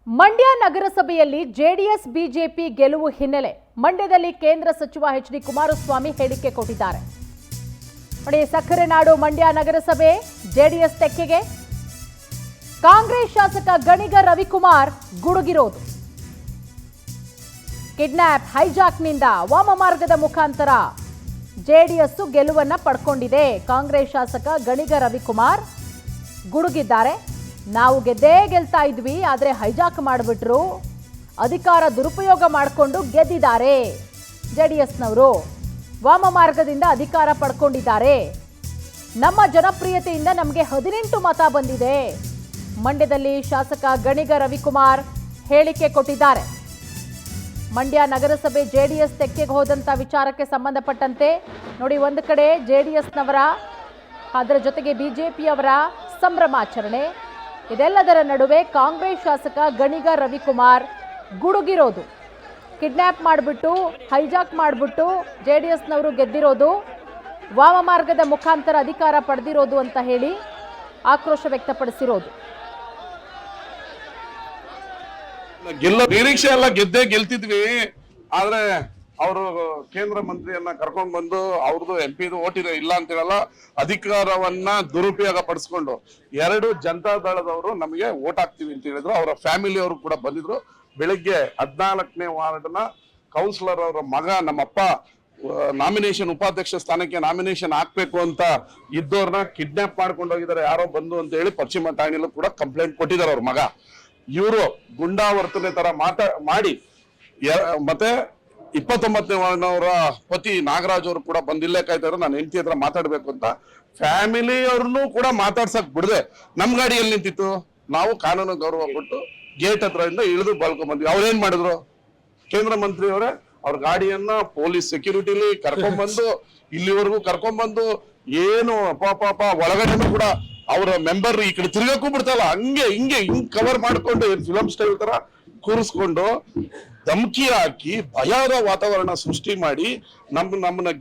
ಮಂಡ್ಯ ನಗರಸಭೆಯಲ್ಲಿ JDS BJP ಗೆಲುವು ಹಿನ್ನೆಲೆ ಮಂಡ್ಯದಲ್ಲಿ ಕೇಂದ್ರ ಸಚಿವ ಎಚ್.ಡಿ. ಕುಮಾರಸ್ವಾಮಿ ಹೇಳಿಕೆ ಕೊಟ್ಟಿದ್ದಾರೆ. ನೋಡಿ, ಸಕ್ಕರೆ ನಾಡು ಮಂಡ್ಯ ನಗರಸಭೆ ಜೆಡಿಎಸ್ ತೆಕ್ಕೆಗೆ ಕಾಂಗ್ರೆಸ್ ಶಾಸಕ ಗಣಿಗ ರವಿಕುಮಾರ್ ಗುಡುಗಿರೋದು. ಕಿಡ್ನಾಪ್ ಹೈಜಾಕ್ನಿಂದ ವಾಮಮಾರ್ಗದ ಮುಖಾಂತರ ಜೆಡಿಎಸ್ ಗೆಲುವನ್ನ ಪಡ್ಕೊಂಡಿದೆ. ಕಾಂಗ್ರೆಸ್ ಶಾಸಕ ಗಣಿಗ ರವಿಕುಮಾರ್ ಗುಡುಗಿದ್ದಾರೆ. ನಾವು ಗೆದ್ದೇ ಗೆಲ್ತಾ ಇದ್ವಿ, ಆದರೆ ಹೈಜಾಕ್ ಮಾಡಿಬಿಟ್ರು, ಅಧಿಕಾರ ದುರುಪಯೋಗ ಮಾಡಿಕೊಂಡು ಗೆದ್ದಿದ್ದಾರೆ. ಜೆಡಿಎಸ್ನವರು ವಾಮಮಾರ್ಗದಿಂದ ಅಧಿಕಾರ ಪಡ್ಕೊಂಡಿದ್ದಾರೆ. ನಮ್ಮ ಜನಪ್ರಿಯತೆಯಿಂದ ನಮಗೆ 18 ಮತ ಬಂದಿದೆ. ಮಂಡ್ಯದಲ್ಲಿ ಶಾಸಕ ಗಣಿಗ ರವಿಕುಮಾರ್ ಹೇಳಿಕೆ ಕೊಟ್ಟಿದ್ದಾರೆ. ಮಂಡ್ಯ ನಗರಸಭೆ ಜೆಡಿಎಸ್ ತೆಕ್ಕೆಗೆ ಹೋದಂಥ ವಿಚಾರಕ್ಕೆ ಸಂಬಂಧಪಟ್ಟಂತೆ ನೋಡಿ, ಒಂದು ಕಡೆ ಜೆಡಿಎಸ್ನವರ ಅದರ ಜೊತೆಗೆ ಬಿಜೆಪಿಯವರ ಸಂಭ್ರಮಾಚರಣೆ, ಇದೆಲ್ಲದರ ನಡುವೆ ಕಾಂಗ್ರೆಸ್ ಶಾಸಕ ಗಣಿಗ ರವಿಕುಮಾರ್ ಗುಡುಗಿರೋದು. ಕಿಡ್ನಾಪ್ ಮಾಡಿಬಿಟ್ಟು ಹೈಜಾಕ್ ಮಾಡಿಬಿಟ್ಟು ಜೆಡಿಎಸ್ನವರು ಗೆದ್ದಿರೋದು, ವಾಮಮಾರ್ಗದ ಮುಖಾಂತರ ಅಧಿಕಾರ ಪಡೆದಿರೋದು ಅಂತ ಹೇಳಿ ಆಕ್ರೋಶ ವ್ಯಕ್ತಪಡಿಸಿರೋದು. ನಿರೀಕ್ಷೆ ಎಲ್ಲ ಗೆದ್ದೇ ಗೆಲ್ತಿದ್ವಿ, ಆದ್ರೆ ಅವರು ಕೇಂದ್ರ ಮಂತ್ರಿಯನ್ನ ಕರ್ಕೊಂಡ್ ಬಂದು ಅವ್ರದ್ದು MP ಓಟ್ ಇಲ್ಲ ಅಂತ ಹೇಳಲ್ಲ, ಅಧಿಕಾರವನ್ನ ದುರುಪಯೋಗ ಪಡಿಸ್ಕೊಂಡು 2 ಜನತಾ ದಳದವರು ನಮಗೆ ಓಟ್ ಹಾಕ್ತಿವಿ ಅಂತ ಹೇಳಿದ್ರು. ಅವರ ಫ್ಯಾಮಿಲಿ ಅವರು ಕೂಡ ಬಂದಿದ್ರು. ಬೆಳಿಗ್ಗೆ 14ನೇ ವಾರ್ಡ್ನ ಕೌನ್ಸಿಲರ್ ಅವರ ಮಗ ನಮ್ಮಪ್ಪ ನಾಮಿನೇಷನ್ ಉಪಾಧ್ಯಕ್ಷ ಸ್ಥಾನಕ್ಕೆ ನಾಮಿನೇಷನ್ ಹಾಕ್ಬೇಕು ಅಂತ ಇದ್ದವ್ರನ್ನ ಕಿಡ್ನಾಪ್ ಮಾಡ್ಕೊಂಡು ಹೋಗಿದ್ದಾರೆ ಯಾರೋ ಬಂದು ಅಂತ ಹೇಳಿ ಪಶ್ಚಿಮ ಠಾಣೆಯಲ್ಲೂ ಕೂಡ ಕಂಪ್ಲೇಂಟ್ ಕೊಟ್ಟಿದ್ದಾರೆ ಅವ್ರ ಮಗ. ಇವರು ಗುಂಡಾವರ್ತನೆ ತರ ಮಾಡಿ ಮತ್ತೆ 29ನೇ ವಾರ್ಡ್ನವರ ಪತಿ ನಾಗರಾಜ್ ಅವರು ಕೂಡ ಬಂದಿಲ್ಲೇ ಕಾಯ್ತಾರೆ, ನಾನು ಹೆಂಡತಿ ಹತ್ರ ಮಾತಾಡ್ಬೇಕು ಅಂತ. ಫ್ಯಾಮಿಲಿ ಅವ್ರನ್ನೂ ಕೂಡ ಮಾತಾಡ್ಸಕ್ ಬಿಡದೆ ನಮ್ ಗಾಡಿಯಲ್ಲಿ ನಿಂತಿತ್ತು. ನಾವು ಕಾನೂನು ಗೌರವ ಕೊಟ್ಟು ಗೇಟ್ ಹತ್ರದಿಂದ ಇಳಿದು ಬಾಳ್ಕೊಂಡ್ ಬಂದ್ವಿ. ಅವ್ರೇನ್ ಮಾಡಿದ್ರು, ಕೇಂದ್ರ ಮಂತ್ರಿ ಅವರೇ ಅವ್ರ ಗಾಡಿಯನ್ನ ಪೊಲೀಸ್ ಸೆಕ್ಯೂರಿಟಿಲಿ ಕರ್ಕೊಂಡ್ಬಂದು ಇಲ್ಲಿವರೆಗೂ ಕರ್ಕೊಂಡ್ಬಂದು ಏನು ಪಾಪ ಒಳಗಡೆನೂ ಕೂಡ ಅವರ ಮೆಂಬರ್ ಈ ಕಡೆ ತಿರ್ಗಕ್ಕೂ ಬಿಡ್ತಲ್ಲ, ಹಿಂಗ್ ಕವರ್ ಮಾಡ್ಕೊಂಡು ಫಿಲಂ ಸ್ಟೈಲ್ ತರ ಕೂರಿಸ್ಕೊಂಡು ಧಮಕಿ ಹಾಕಿ ಭಯದ ವಾತಾವರಣ ಸೃಷ್ಟಿ ಮಾಡಿ ನಮ್ಮನ್ನ